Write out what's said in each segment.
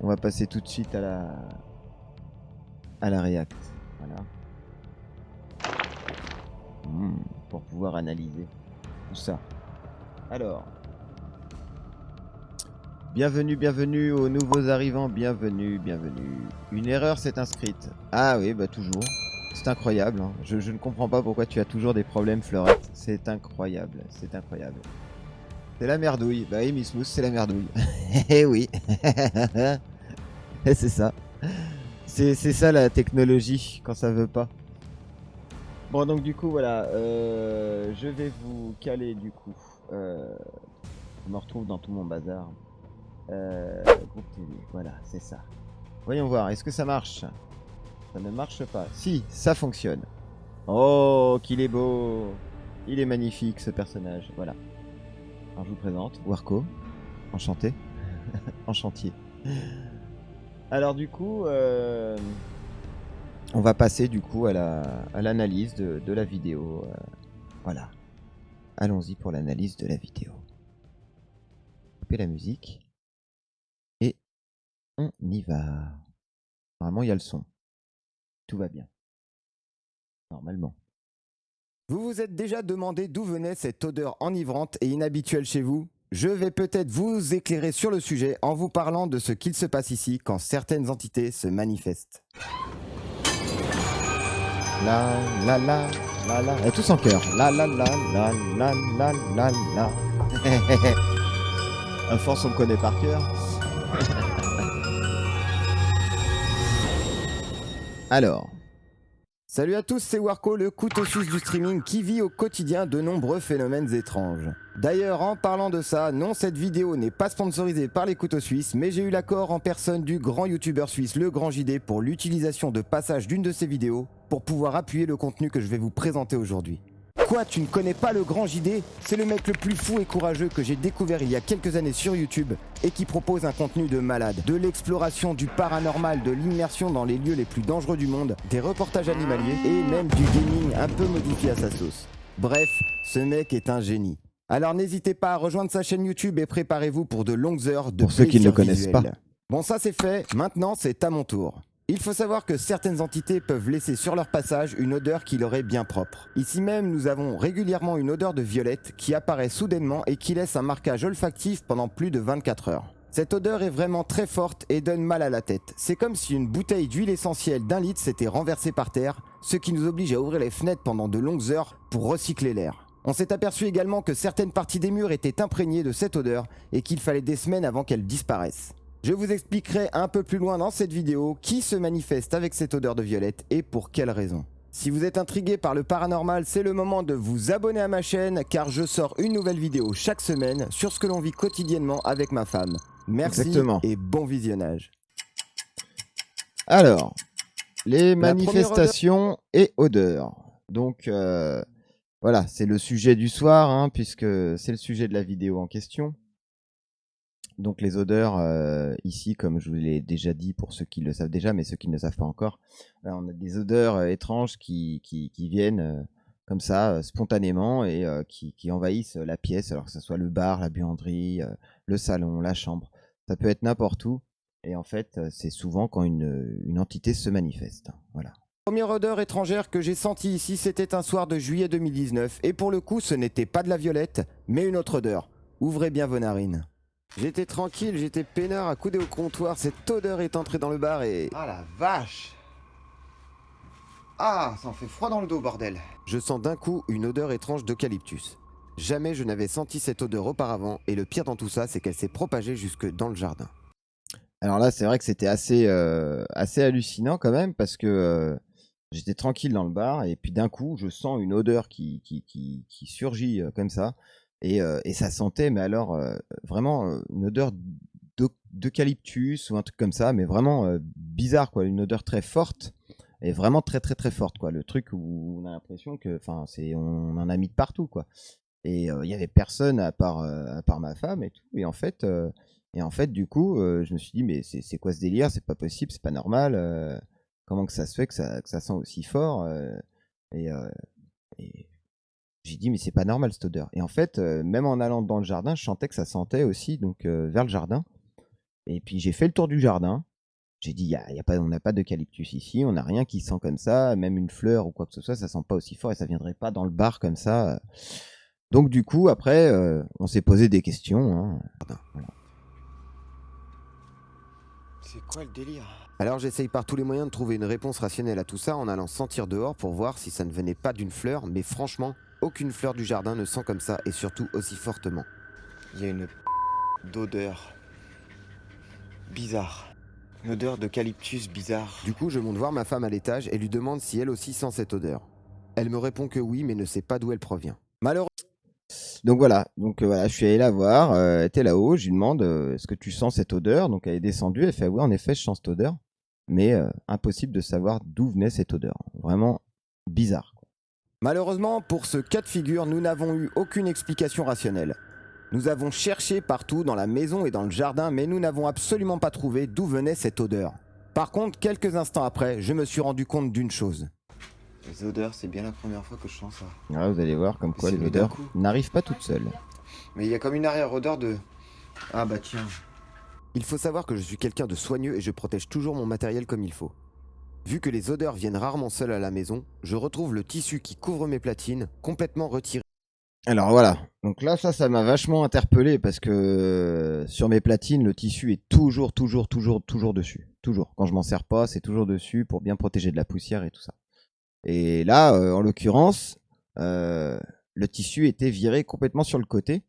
on va passer tout de suite à la React. Voilà. Pour pouvoir analyser tout ça. Alors, bienvenue aux nouveaux arrivants, bienvenue. Une erreur s'est inscrite. Ah oui, bah toujours. C'est incroyable, hein. Je ne comprends pas pourquoi tu as toujours des problèmes, Fleurette. C'est incroyable, c'est incroyable. C'est la merdouille. Bah oui, Miss Mousse, c'est la merdouille. Eh oui. C'est ça. C'est ça la technologie, quand ça veut pas. Bon, donc du coup, voilà. Je vais vous caler, du coup. Je me retrouve dans tout mon bazar. Groupe TV, voilà, c'est ça. Voyons voir, est-ce que ça marche? Ça ne marche pas. Si, ça fonctionne. Oh, qu'il est beau. Il est magnifique, ce personnage. Voilà. Alors, je vous présente Warco. Enchanté. Enchantier. Alors, du coup, on va passer, du coup, à l'analyse de la vidéo. Voilà. Allons-y pour l'analyse de la vidéo. Couper la musique. Et on y va. Normalement, il y a le son. Tout va bien. Normalement. Vous vous êtes déjà demandé d'où venait cette odeur enivrante et inhabituelle chez vous? Je vais peut-être vous éclairer sur le sujet en vous parlant de ce qu'il se passe ici quand certaines entités se manifestent. La la la la la. Et tous en chœur. La la la la la la la la. À force, on me connaît par cœur. Alors. Salut à tous, c'est Warco, le couteau suisse du streaming qui vit au quotidien de nombreux phénomènes étranges. D'ailleurs, en parlant de ça, non, cette vidéo n'est pas sponsorisée par les couteaux suisses, mais j'ai eu l'accord en personne du grand youtubeur suisse Le Grand JD pour l'utilisation de passages d'une de ses vidéos pour pouvoir appuyer le contenu que je vais vous présenter aujourd'hui. Quoi, tu ne connais pas le Grand JD? C'est le mec le plus fou et courageux que j'ai découvert il y a quelques années sur YouTube et qui propose un contenu de malade. De l'exploration du paranormal, de l'immersion dans les lieux les plus dangereux du monde, des reportages animaliers et même du gaming un peu modifié à sa sauce. Bref, ce mec est un génie. Alors n'hésitez pas à rejoindre sa chaîne YouTube et préparez-vous pour de longues heures de Pour ceux qui ne le connaissent visuel. pas. Bon, ça c'est fait, maintenant c'est à mon tour. Il faut savoir que certaines entités peuvent laisser sur leur passage une odeur qui leur est bien propre. Ici même, nous avons régulièrement une odeur de violette qui apparaît soudainement et qui laisse un marquage olfactif pendant plus de 24 heures. Cette odeur est vraiment très forte et donne mal à la tête. C'est comme si une bouteille d'huile essentielle d'1 litre s'était renversée par terre, ce qui nous oblige à ouvrir les fenêtres pendant de longues heures pour recycler l'air. On s'est aperçu également que certaines parties des murs étaient imprégnées de cette odeur et qu'il fallait des semaines avant qu'elle disparaisse. Je vous expliquerai un peu plus loin dans cette vidéo qui se manifeste avec cette odeur de violette et pour quelles raisons. Si vous êtes intrigué par le paranormal, c'est le moment de vous abonner à ma chaîne car je sors une nouvelle vidéo chaque semaine sur ce que l'on vit quotidiennement avec ma femme. Merci Exactement. et bon visionnage. Alors, les La manifestations et odeurs. Donc, voilà, c'est le sujet du soir, hein, puisque c'est le sujet de la vidéo en question. Donc les odeurs, ici, comme je vous l'ai déjà dit pour ceux qui le savent déjà, mais ceux qui ne le savent pas encore, on a des odeurs étranges qui viennent comme ça, spontanément, et qui envahissent la pièce, alors que ce soit le bar, la buanderie, le salon, la chambre. Ça peut être n'importe où, et en fait, c'est souvent quand une entité se manifeste. Voilà. Première odeur étrangère que j'ai sentie ici, c'était un soir de juillet 2019, et pour le coup, ce n'était pas de la violette, mais une autre odeur. Ouvrez bien vos narines. J'étais tranquille, j'étais peinard accoudé au comptoir, cette odeur est entrée dans le bar et... Ah la vache! Ah, ça en fait froid dans le dos, bordel. Je sens d'un coup une odeur étrange d'eucalyptus. Jamais je n'avais senti cette odeur auparavant, et le pire dans tout ça, c'est qu'elle s'est propagée jusque dans le jardin. Alors là, c'est vrai que c'était assez hallucinant quand même, parce que j'étais tranquille dans le bar, et puis d'un coup, je sens une odeur qui surgit comme ça, et ça sentait, mais alors vraiment une odeur d'eucalyptus ou un truc comme ça, mais vraiment bizarre, quoi, une odeur très forte, et vraiment très très très forte, quoi. Le truc où on a l'impression que, enfin, on en a mis de partout, quoi. Et il y avait personne à part ma femme et tout, et en fait, du coup, je me suis dit, mais c'est quoi ce délire? C'est pas possible, c'est pas normal. Comment que ça se fait que ça sent aussi fort? Et, euh, et j'ai dit, mais c'est pas normal cette odeur. Et en fait, même en allant dans le jardin, je sentais que ça sentait aussi donc vers le jardin. Et puis j'ai fait le tour du jardin. J'ai dit, on n'a pas d'eucalyptus ici, on n'a rien qui sent comme ça, même une fleur ou quoi que ce soit, ça sent pas aussi fort et ça viendrait pas dans le bar comme ça. Donc du coup, après, on s'est posé des questions. Hein. Voilà. C'est quoi le délire? Alors j'essaye par tous les moyens de trouver une réponse rationnelle à tout ça en allant sentir dehors pour voir si ça ne venait pas d'une fleur, mais franchement, aucune fleur du jardin ne sent comme ça et surtout aussi fortement. Il y a une d'odeur bizarre. Une odeur d'eucalyptus bizarre. Du coup, je monte voir ma femme à l'étage et lui demande si elle aussi sent cette odeur. Elle me répond que oui, mais ne sait pas d'où elle provient. Malheureusement, Donc voilà, je suis allé la voir, elle était là-haut, je lui demande est-ce que tu sens cette odeur? Donc elle est descendue, elle fait oui, en effet, je sens cette odeur, mais impossible de savoir d'où venait cette odeur. Vraiment bizarre. Malheureusement, pour ce cas de figure, nous n'avons eu aucune explication rationnelle. Nous avons cherché partout dans la maison et dans le jardin, mais nous n'avons absolument pas trouvé d'où venait cette odeur. Par contre, quelques instants après, je me suis rendu compte d'une chose. Les odeurs, c'est bien la première fois que je sens ça. Ouais, vous allez voir comme quoi C'est les venu d'un odeurs coup. n'arrivent pas toutes seules. Mais il y a comme une arrière-odeur de... Ah bah tiens. Il faut savoir que je suis quelqu'un de soigneux et je protège toujours mon matériel comme il faut. Vu que les odeurs viennent rarement seules à la maison, je retrouve le tissu qui couvre mes platines complètement retiré. Alors voilà, donc là ça m'a vachement interpellé parce que sur mes platines le tissu est toujours dessus. Toujours. Quand je m'en sers pas, c'est toujours dessus pour bien protéger de la poussière et tout ça. Et là, en l'occurrence, le tissu était viré complètement sur le côté.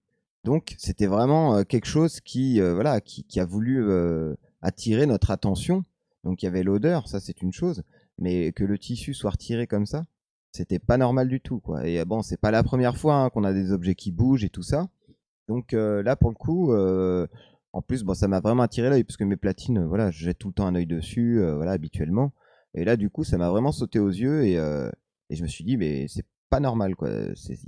Donc c'était vraiment quelque chose qui a voulu attirer notre attention. Donc il y avait l'odeur, ça c'est une chose, mais que le tissu soit retiré comme ça, c'était pas normal du tout, quoi. Et bon, c'est pas la première fois hein, qu'on a des objets qui bougent et tout ça. Donc là, pour le coup, en plus, bon, ça m'a vraiment attiré l'œil parce que mes platines, voilà, je jette tout le temps un œil dessus, voilà, habituellement. Et là, du coup, ça m'a vraiment sauté aux yeux et je me suis dit, mais c'est pas normal, quoi.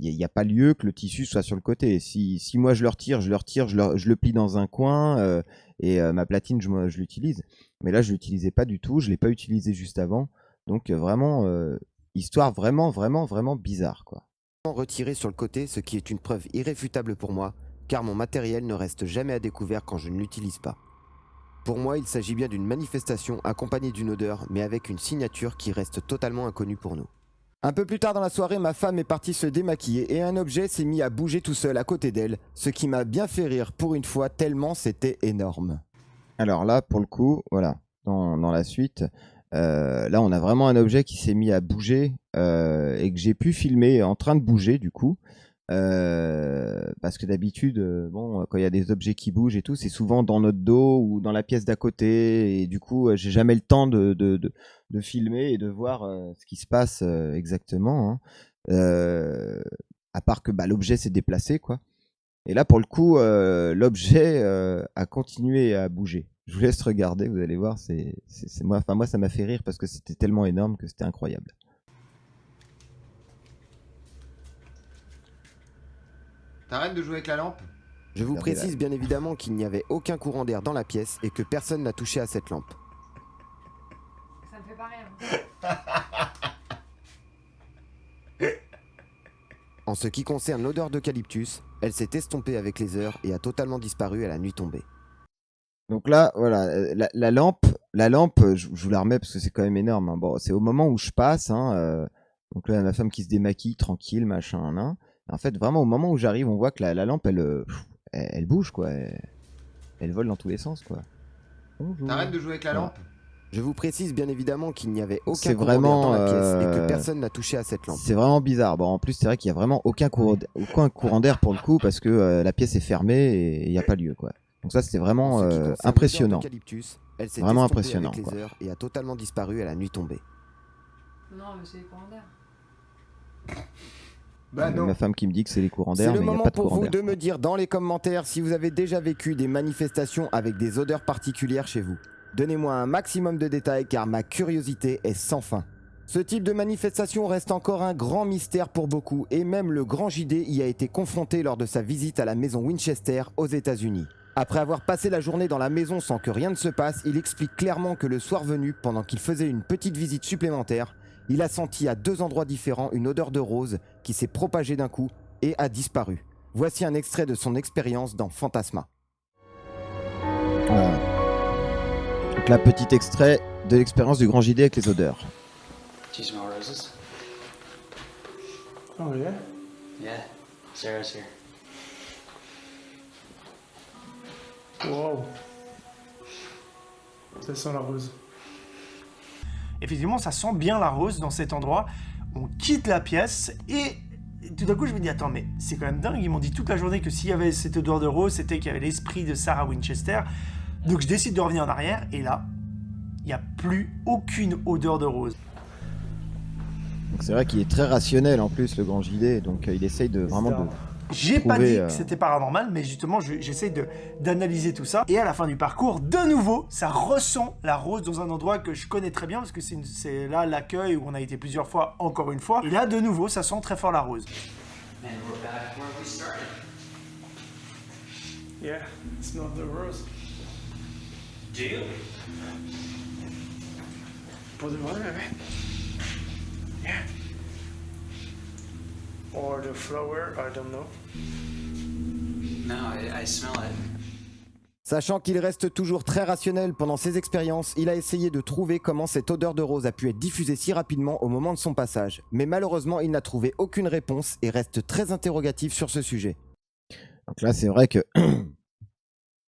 Il n'y a pas lieu que le tissu soit sur le côté. Si moi je le retire, je le plie dans un coin et ma platine, je l'utilise. Mais là, je l'utilisais pas du tout, je l'ai pas utilisé juste avant. Donc vraiment, histoire vraiment bizarre, quoi. Retiré sur le côté, ce qui est une preuve irréfutable pour moi, car mon matériel ne reste jamais à découvert quand je ne l'utilise pas. Pour moi, il s'agit bien d'une manifestation accompagnée d'une odeur, mais avec une signature qui reste totalement inconnue pour nous. Un peu plus tard dans la soirée, ma femme est partie se démaquiller et un objet s'est mis à bouger tout seul à côté d'elle, ce qui m'a bien fait rire pour une fois tellement c'était énorme. Alors là, pour le coup, voilà, dans la suite, là, on a vraiment un objet qui s'est mis à bouger et que j'ai pu filmer en train de bouger, du coup. Parce que d'habitude, bon, quand il y a des objets qui bougent et tout, c'est souvent dans notre dos ou dans la pièce d'à côté. Et du coup, j'ai jamais le temps de filmer et de voir ce qui se passe exactement. Hein. À part que bah, l'objet s'est déplacé, quoi. Et là, pour le coup, l'objet a continué à bouger. Je vous laisse regarder, vous allez voir. Moi, ça m'a fait rire parce que c'était tellement énorme que c'était incroyable. T'arrêtes de jouer avec la lampe? Je vous Regardez précise bien évidemment qu'il n'y avait aucun courant d'air dans la pièce et que personne n'a touché à cette lampe. Ça me fait pas rien. En ce qui concerne l'odeur d'eucalyptus, elle s'est estompée avec les heures et a totalement disparu à la nuit tombée. Donc là, voilà, la lampe, je vous la remets parce que c'est quand même énorme. Hein. Bon, c'est au moment où je passe. Hein, donc là, ma femme qui se démaquille tranquille, machin. Hein. En fait, vraiment, au moment où j'arrive, on voit que la lampe, elle bouge, quoi. Elle vole dans tous les sens, quoi. Bonjour. T'arrêtes de jouer avec la Voilà. lampe? Je vous précise bien évidemment qu'il n'y avait C'est aucun courant d'air vraiment, dans la pièce et que personne n'a touché à cette lampe. C'est vraiment bizarre. Bon, en plus, c'est vrai qu'il y a vraiment aucun courant d'air pour le coup parce que la pièce est fermée et il n'y a pas lieu, quoi. Donc ça, c'était vraiment En ce qui concerne impressionnant. l'odeur d'eucalyptus, elle s'est Vraiment estompée impressionnant, avec quoi. les heures et a totalement disparu à la nuit tombée. Non, mais c'est les courants d'air. Bah non. Ma femme qui me dit que c'est les courants C'est d'air, le mais il n'y a moment pas de pour courant vous d'air. de me dire dans les commentaires si vous avez déjà vécu des manifestations avec des odeurs particulières chez vous. Donnez-moi un maximum de détails car ma curiosité est sans fin. Ce type de manifestation reste encore un grand mystère pour beaucoup et même le grand JD y a été confronté lors de sa visite à la maison Winchester aux États-Unis. Après avoir passé la journée dans la maison sans que rien ne se passe, il explique clairement que le soir venu, pendant qu'il faisait une petite visite supplémentaire, il a senti à 2 endroits différents une odeur de rose qui s'est propagée d'un coup et a disparu. Voici un extrait de son expérience dans Fantasma. Voilà. Donc là, petit extrait de l'expérience du grand JD avec les odeurs. Do you smell roses? Oh yeah? Yeah, Sarah's here. Wow. Ça sent la rose. Effectivement, ça sent bien la rose dans cet endroit. On quitte la pièce et tout d'un coup, je me dis, attends, mais c'est quand même dingue. Ils m'ont dit toute la journée que s'il y avait cette odeur de rose, c'était qu'il y avait l'esprit de Sarah Winchester. Donc je décide de revenir en arrière et là, il n'y a plus aucune odeur de rose. Donc c'est vrai qu'il est très rationnel en plus, le grand JD. Donc il essaye de vraiment de... J'ai pas trouver, dit que c'était paranormal, mais justement, j'essaie d'analyser tout ça. Et à la fin du parcours, de nouveau, ça ressent la rose dans un endroit que je connais très bien, parce que c'est là l'accueil où on a été plusieurs fois, encore une fois. Et là, de nouveau, ça sent très fort la rose. And we're back where we started. Yeah, it smells the rose. Do you? Pour de vrai, bébé? Yeah. Or the flower, I don't know. No, I smell it. Sachant qu'il reste toujours très rationnel pendant ses expériences, il a essayé de trouver comment cette odeur de rose a pu être diffusée si rapidement au moment de son passage. Mais malheureusement, il n'a trouvé aucune réponse et reste très interrogatif sur ce sujet. Donc là, c'est vrai que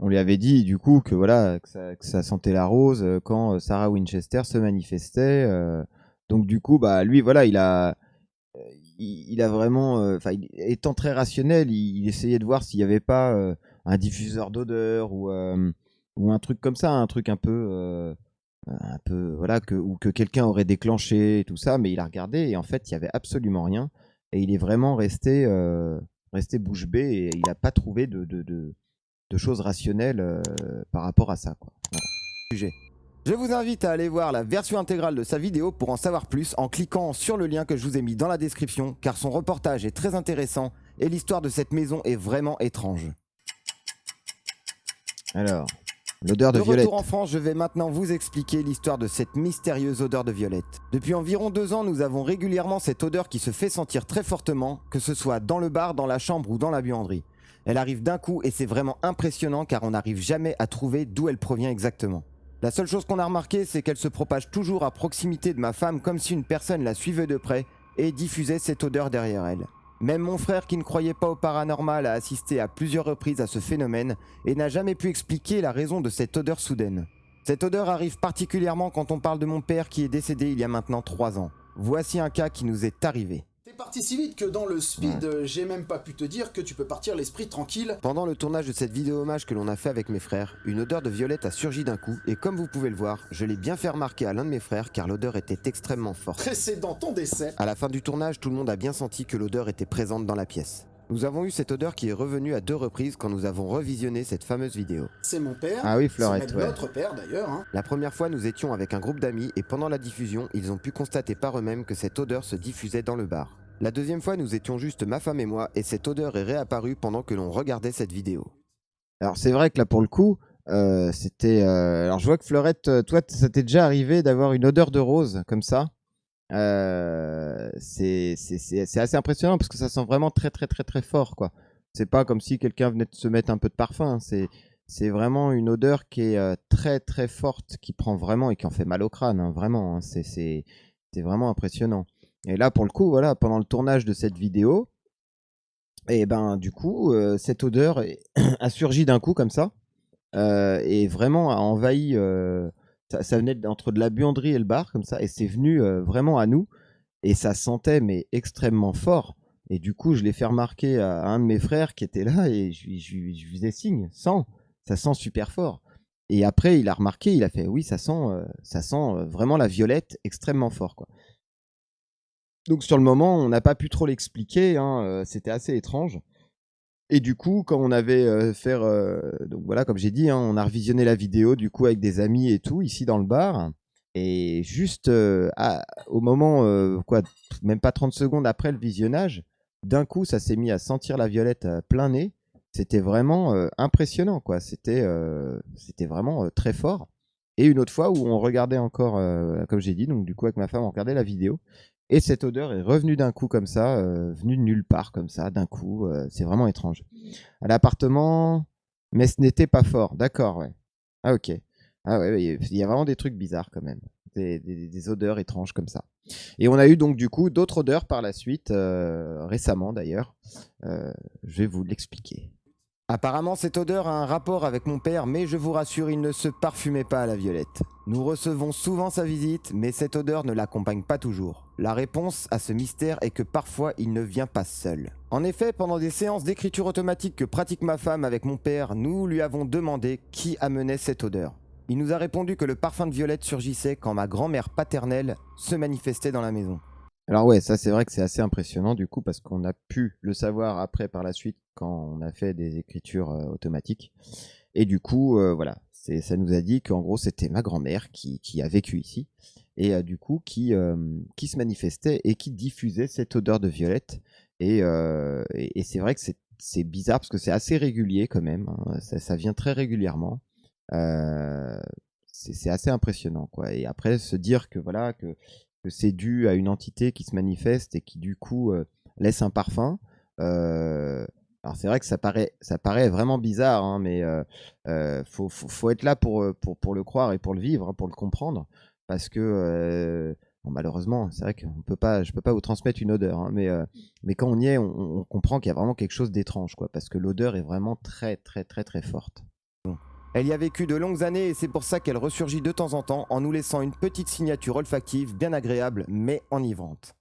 on lui avait dit du coup que voilà que ça sentait la rose quand Sarah Winchester se manifestait. Donc du coup, bah lui, voilà, il a vraiment, étant très rationnel, il essayait de voir s'il n'y avait pas un diffuseur d'odeur ou un truc comme ça, un truc un peu voilà ou que quelqu'un aurait déclenché et tout ça, mais il a regardé et en fait il y avait absolument rien et il est vraiment resté bouche bée et il n'a pas trouvé de choses rationnelles par rapport à ça, quoi. Voilà. Sujet. Je vous invite à aller voir la version intégrale de sa vidéo pour en savoir plus en cliquant sur le lien que je vous ai mis dans la description, car son reportage est très intéressant et l'histoire de cette maison est vraiment étrange. Alors, l'odeur de De violette. retour en France, je vais maintenant vous expliquer l'histoire de cette mystérieuse odeur de violette. Depuis environ 2 ans, nous avons régulièrement cette odeur qui se fait sentir très fortement, que ce soit dans le bar, dans la chambre ou dans la buanderie. Elle arrive d'un coup et c'est vraiment impressionnant car on n'arrive jamais à trouver d'où elle provient exactement. La seule chose qu'on a remarqué, c'est qu'elle se propage toujours à proximité de ma femme comme si une personne la suivait de près et diffusait cette odeur derrière elle. Même mon frère qui ne croyait pas au paranormal a assisté à plusieurs reprises à ce phénomène et n'a jamais pu expliquer la raison de cette odeur soudaine. Cette odeur arrive particulièrement quand on parle de mon père qui est décédé il y a maintenant 3 ans. Voici un cas qui nous est arrivé. T'es parti si vite que dans le speed, j'ai même pas pu te dire que tu peux partir l'esprit tranquille. Pendant le tournage de cette vidéo hommage que l'on a fait avec mes frères, une odeur de violette a surgi d'un coup et comme vous pouvez le voir, je l'ai bien fait remarquer à l'un de mes frères car l'odeur était extrêmement forte. Précédant ton décès. À la fin du tournage, tout le monde a bien senti que l'odeur était présente dans la pièce. Nous avons eu cette odeur qui est revenue à 2 reprises quand nous avons revisionné cette fameuse vidéo. C'est mon père. Ah oui, Fleurette, c'est ouais. notre père d'ailleurs. Hein. La première fois, nous étions avec un groupe d'amis et pendant la diffusion, ils ont pu constater par eux-mêmes que cette odeur se diffusait dans le bar. La deuxième fois, nous étions juste ma femme et moi et cette odeur est réapparue pendant que l'on regardait cette vidéo. Alors c'est vrai que là pour le coup, c'était. Alors je vois que Fleurette, toi, ça t'est déjà arrivé d'avoir une odeur de rose comme ça. C'est assez impressionnant parce que ça sent vraiment très très très très fort, quoi. C'est pas comme si quelqu'un venait de se mettre un peu de parfum. Hein. C'est vraiment une odeur qui est très très forte, qui prend vraiment et qui en fait mal au crâne, hein, vraiment. Hein. C'est vraiment impressionnant. Et là, pour le coup, voilà, pendant le tournage de cette vidéo, et ben du coup, cette odeur a surgi d'un coup comme ça, et vraiment a envahi. Ça venait entre de la buanderie et le bar comme ça, et c'est venu vraiment à nous, et ça sentait mais extrêmement fort. Et du coup, je l'ai fait remarquer à un de mes frères qui était là, et je lui faisais signe, ça sent super fort. Et après, il a remarqué, il a fait, oui, ça sent vraiment la violette extrêmement fort, quoi. Donc sur le moment, on n'a pas pu trop l'expliquer, hein, c'était assez étrange. Et du coup, quand on avait donc voilà, comme j'ai dit, hein, on a revisionné la vidéo du coup avec des amis et tout ici dans le bar. Et juste au moment, même pas 30 secondes après le visionnage, d'un coup, ça s'est mis à sentir la violette à plein nez. C'était vraiment impressionnant, quoi. C'était vraiment très fort. Et une autre fois où on regardait encore, comme j'ai dit, donc du coup avec ma femme, on regardait la vidéo. Et cette odeur est revenue d'un coup comme ça, venue de nulle part comme ça, d'un coup. C'est vraiment étrange. À l'appartement, mais ce n'était pas fort. D'accord, ouais. Ah ok. Ah ouais, il y a vraiment des trucs bizarres quand même. Des odeurs étranges comme ça. Et on a eu donc du coup d'autres odeurs par la suite, récemment d'ailleurs. Je vais vous l'expliquer. Apparemment, cette odeur a un rapport avec mon père, mais je vous rassure, il ne se parfumait pas à la violette. Nous recevons souvent sa visite, mais cette odeur ne l'accompagne pas toujours. La réponse à ce mystère est que parfois il ne vient pas seul. En effet, pendant des séances d'écriture automatique que pratique ma femme avec mon père, nous lui avons demandé qui amenait cette odeur. Il nous a répondu que le parfum de violette surgissait quand ma grand-mère paternelle se manifestait dans la maison. Alors ouais, ça c'est vrai que c'est assez impressionnant du coup parce qu'on a pu le savoir après par la suite quand on a fait des écritures automatiques. Et du coup, voilà, ça nous a dit qu'en gros c'était ma grand-mère qui a vécu ici et du coup qui se manifestait et qui diffusait cette odeur de violette. Et c'est vrai que c'est bizarre parce que c'est assez régulier quand même, hein. Ça vient très régulièrement. C'est assez impressionnant quoi. Et après se dire que voilà que c'est dû à une entité qui se manifeste et qui du coup laisse un parfum. Alors c'est vrai que ça paraît vraiment bizarre, hein, mais faut être là pour le croire et pour le vivre, hein, pour le comprendre, parce que bon, malheureusement, c'est vrai que je peux pas vous transmettre une odeur, hein, mais quand on y est, on comprend qu'il y a vraiment quelque chose d'étrange, quoi, parce que l'odeur est vraiment très très très très forte. Elle y a vécu de longues années et c'est pour ça qu'elle ressurgit de temps en temps en nous laissant une petite signature olfactive bien agréable mais enivrante.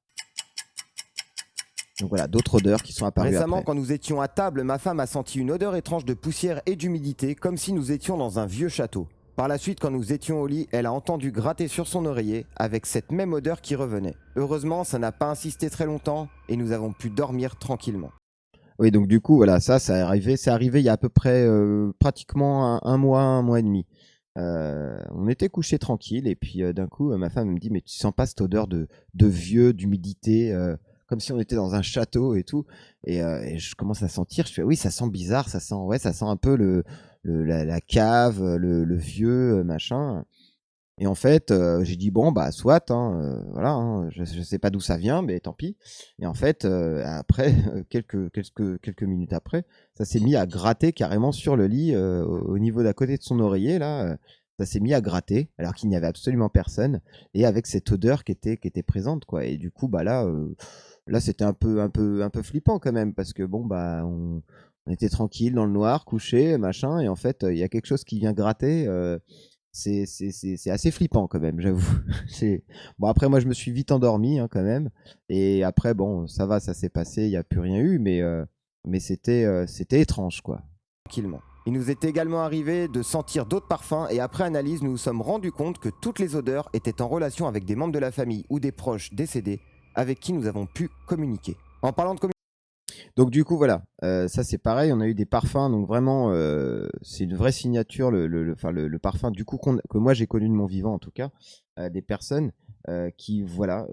Donc voilà, d'autres odeurs qui sont apparues Récemment, après. quand nous étions à table, ma femme a senti une odeur étrange de poussière et d'humidité, comme si nous étions dans un vieux château. Par la suite, quand nous étions au lit, elle a entendu gratter sur son oreiller, avec cette même odeur qui revenait. Heureusement, ça n'a pas insisté très longtemps, et nous avons pu dormir tranquillement. Oui, donc du coup, voilà, ça c'est arrivé il y a à peu près pratiquement un mois et demi. On était couchés tranquille et puis d'un coup, ma femme me dit, mais tu sens pas cette odeur de vieux, d'humidité, comme si on était dans un château et tout. Et je commence à sentir, je fais, oui, ça sent bizarre, ça sent un peu la cave, le vieux, machin. Et en fait, j'ai dit: «Bon, bah, soit, hein, voilà, hein, je sais pas d'où ça vient, mais tant pis». Et en fait, après, quelques minutes après, ça s'est mis à gratter carrément sur le lit, au niveau d'à côté de son oreiller là, ça s'est mis à gratter, alors qu'il n'y avait absolument personne et avec cette odeur qui était présente, quoi. Et du coup, bah, là, c'était un peu flippant quand même parce que bon, bah, on était tranquille dans le noir, couchés, machin et en fait, il y a quelque chose qui vient gratter, c'est assez flippant quand même, j'avoue. Bon, après, moi, je me suis vite endormi, hein, quand même. Et après, bon, ça va, ça s'est passé, il n'y a plus rien eu, mais c'était étrange, quoi. Tranquillement. Il nous est également arrivé de sentir d'autres parfums et après analyse, nous nous sommes rendus compte que toutes les odeurs étaient en relation avec des membres de la famille ou des proches décédés avec qui nous avons pu communiquer. En parlant de Donc, du coup, voilà, ça c'est pareil, on a eu des parfums, donc vraiment, c'est une vraie signature, enfin, le parfum, du coup, que moi j'ai connu de mon vivant en tout cas, des personnes qui, voilà,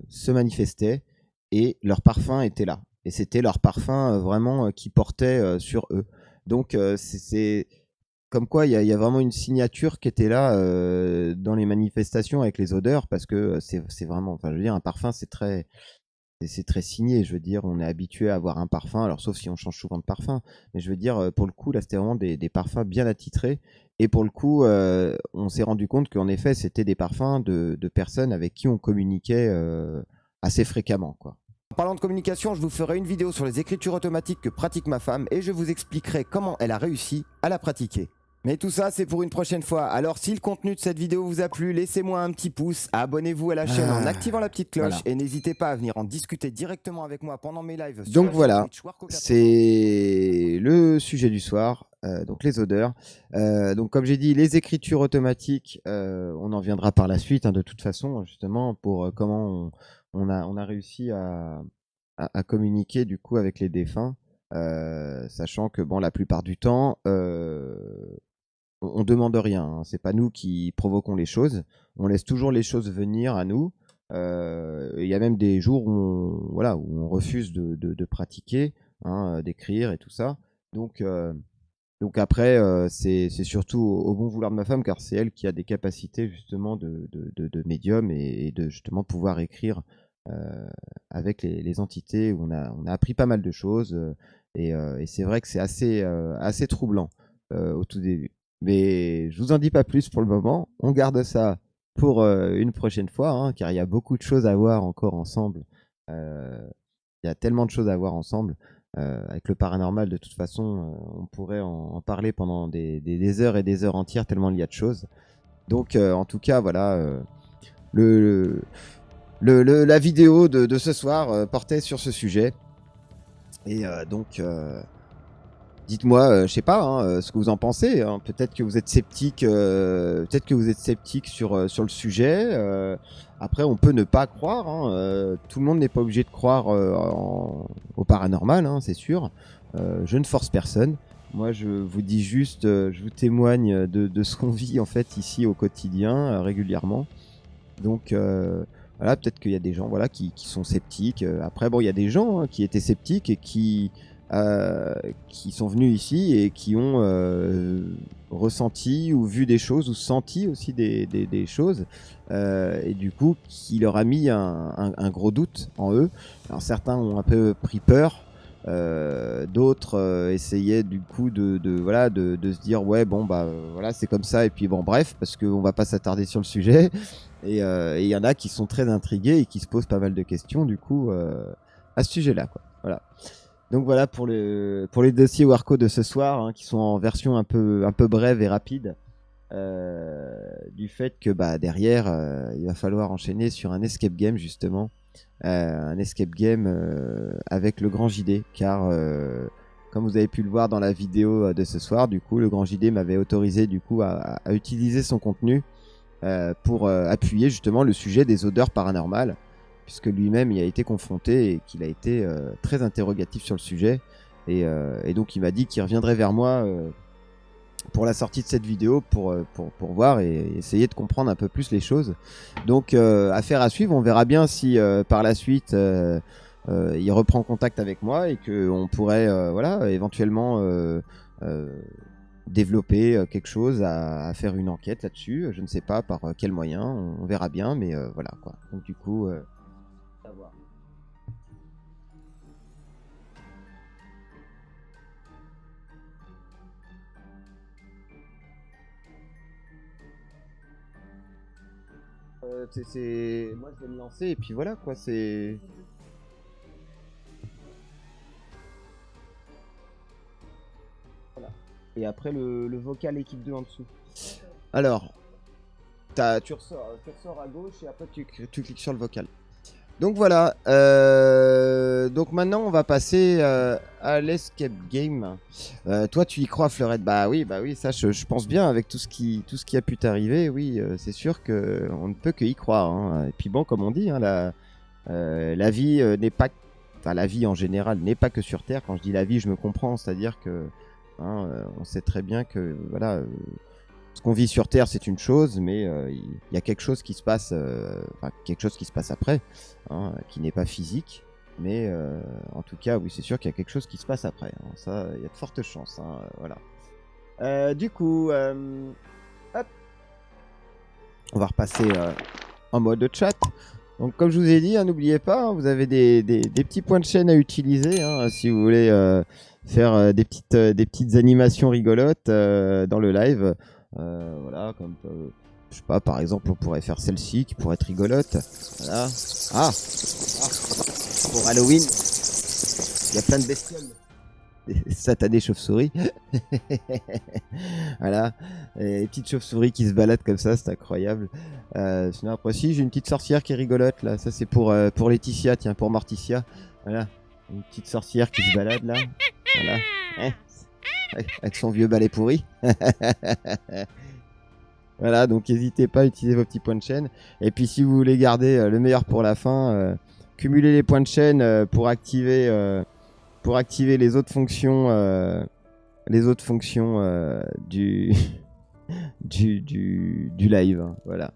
se manifestaient et leur parfum était là. Et c'était leur parfum vraiment qu'ils portaient sur eux. Donc, c'est comme quoi il y a vraiment une signature qui était là dans les manifestations avec les odeurs, parce que c'est vraiment, enfin, je veux dire, un parfum, c'est très signé, je veux dire, on est habitué à avoir un parfum, alors sauf si on change souvent de parfum, mais je veux dire, pour le coup, là, c'était vraiment des parfums bien attitrés. Et pour le coup, on s'est rendu compte qu'en effet, c'était des parfums de personnes avec qui on communiquait assez fréquemment, quoi. En parlant de communication, je vous ferai une vidéo sur les écritures automatiques que pratique ma femme et je vous expliquerai comment elle a réussi à la pratiquer. Mais tout ça, c'est pour une prochaine fois. Alors, si le contenu de cette vidéo vous a plu, laissez-moi un petit pouce, abonnez-vous à la chaîne en activant la petite cloche voilà. et n'hésitez pas à venir en discuter directement avec moi pendant mes lives. Sur Donc la chaîne voilà, Twitch Warco 80. c'est le sujet du soir, donc les odeurs. Donc comme j'ai dit, les écritures automatiques, on en viendra par la suite, hein, de toute façon, justement, pour comment on a réussi à communiquer du coup avec les défunts, sachant que bon, la plupart du temps, on demande rien, hein. C'est pas nous qui provoquons les choses. On laisse toujours les choses venir à nous. Il y a même des jours où on refuse de pratiquer, hein, d'écrire et tout ça. Donc après, c'est surtout au bon vouloir de ma femme, car c'est elle qui a des capacités justement de médium et de justement pouvoir écrire avec les entités. Où on a appris pas mal de choses et c'est vrai que c'est assez troublant au tout début. Mais je vous en dis pas plus pour le moment. On garde ça pour une prochaine fois, hein, car il y a beaucoup de choses à voir encore ensemble. Il y a tellement de choses à voir ensemble. Avec le paranormal, de toute façon, on pourrait en parler pendant des heures et des heures entières, tellement il y a de choses. Donc, en tout cas, voilà, la vidéo de ce soir portait sur ce sujet. Et donc, dites-moi, je sais pas, hein, ce que vous en pensez. Hein. Peut-être que vous êtes sceptique, sur le sujet. Après, on peut ne pas croire. Hein. Tout le monde n'est pas obligé de croire au paranormal, hein, c'est sûr. Je ne force personne. Moi, je vous dis juste, je vous témoigne de ce qu'on vit en fait ici au quotidien, régulièrement. Donc voilà, peut-être qu'il y a des gens voilà, qui sont sceptiques. Après, bon, il y a des gens qui étaient sceptiques et qui sont venus ici et qui ont ressenti ou vu des choses ou senti aussi des choses et du coup qui leur a mis un gros doute en eux. Alors certains ont un peu pris peur, d'autres essayaient du coup de se dire ouais bon bah voilà c'est comme ça et puis bon bref parce qu'on va pas s'attarder sur le sujet et il y en a qui sont très intrigués et qui se posent pas mal de questions du coup à ce sujet là quoi. Voilà. Donc voilà pour les dossiers Warco de ce soir, hein, qui sont en version un peu brève et rapide, du fait que bah, derrière, il va falloir enchaîner sur un escape game justement, un escape game avec le Grand JD, car comme vous avez pu le voir dans la vidéo de ce soir, du coup le Grand JD m'avait autorisé du coup à utiliser son contenu pour appuyer justement le sujet des odeurs paranormales, puisque lui-même y a été confronté et qu'il a été très interrogatif sur le sujet. Et donc il m'a dit qu'il reviendrait vers moi pour la sortie de cette vidéo pour voir et essayer de comprendre un peu plus les choses. Donc affaire à suivre, on verra bien si par la suite il reprend contact avec moi et qu'on pourrait voilà, éventuellement développer quelque chose, à faire une enquête là-dessus. Je ne sais pas par quel moyen, on verra bien, mais voilà quoi. Donc du coup... savoir. Moi je vais me lancer et puis voilà quoi, c'est... Voilà. Et après le vocal équipe 2 en dessous. Alors, tu ressors à gauche et après tu cliques sur le vocal. Donc voilà, donc maintenant on va passer à l'escape game. Toi tu y crois Fleurette? Bah oui, ça je pense bien avec tout ce qui a pu t'arriver, oui, c'est sûr qu'on ne peut que y croire. Hein. Et puis bon, comme on dit, hein, la vie n'est pas, enfin la vie en général n'est pas que sur Terre. Quand je dis la vie, je me comprends, c'est-à-dire que hein, on sait très bien que voilà. Ce qu'on vit sur Terre, c'est une chose, mais il y a quelque chose qui se passe, quelque chose qui se passe après, hein, qui n'est pas physique, mais en tout cas, oui, c'est sûr qu'il y a quelque chose qui se passe après. Hein, ça, il y a de fortes chances. Hein, voilà. Du coup, hop, on va repasser en mode chat. Donc, comme je vous ai dit, hein, n'oubliez pas, hein, vous avez des petits points de chaîne à utiliser hein, si vous voulez faire des petites animations rigolotes dans le live. Voilà, comme je sais pas, par exemple, on pourrait faire celle-ci qui pourrait être rigolote. Voilà. Ah, pour Halloween, il y a plein de bestioles. Des satanées chauves-souris. Voilà, et les petites chauves-souris qui se baladent comme ça, c'est incroyable. Sinon après si, j'ai une petite sorcière qui est rigolote là. Ça c'est pour Laetitia, tiens, pour Morticia. Voilà, une petite sorcière qui se balade là. Voilà. Avec son vieux balai pourri. Voilà, donc n'hésitez pas à utiliser vos petits points de chaîne. Et puis si vous voulez garder le meilleur pour la fin, cumulez les points de chaîne pour activer les autres fonctions du du live. Hein, voilà.